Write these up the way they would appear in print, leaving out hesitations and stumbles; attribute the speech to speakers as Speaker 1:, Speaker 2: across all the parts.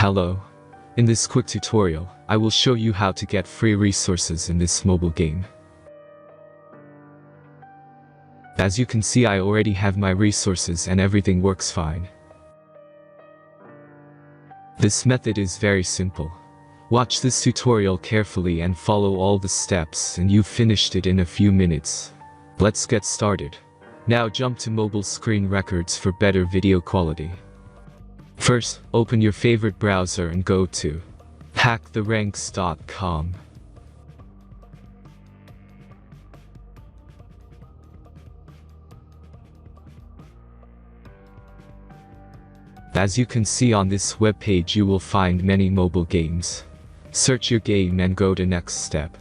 Speaker 1: Hello. In this quick tutorial, I will show you how to get free resources in this mobile game. As you can see, I already have my resources and everything works fine. This method is very simple. Watch this tutorial carefully and follow all the steps and you've finished it in a few minutes. Let's get started. Now jump to mobile screen records for better video quality. First, open your favorite browser and go to hacktheranks.com. As you can see on this webpage, you will find many mobile games. Search your game and go to next step.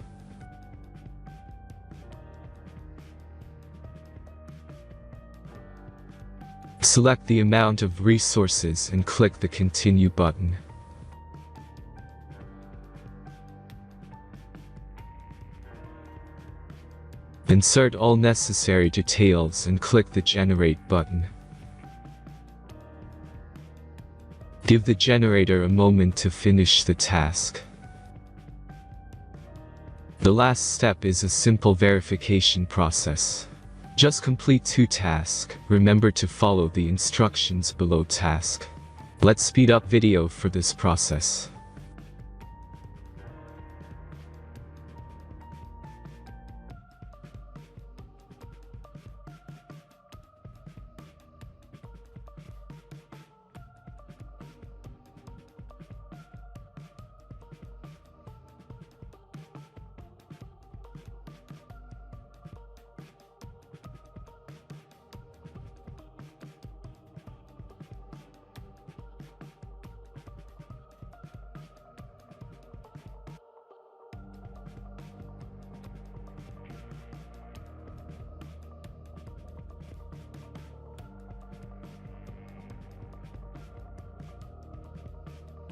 Speaker 1: Select the amount of resources and click the Continue button. Insert all necessary details and click the Generate button. Give the generator a moment to finish the task. The last step is a simple verification process. Just complete 2 tasks. Remember to follow the instructions below task. Let's speed up video for this process.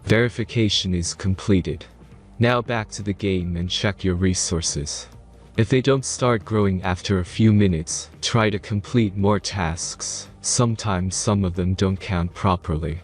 Speaker 1: Verification is completed. Now back to the game and check your resources. If they don't start growing after a few minutes, try to complete more tasks. Sometimes some of them don't count properly.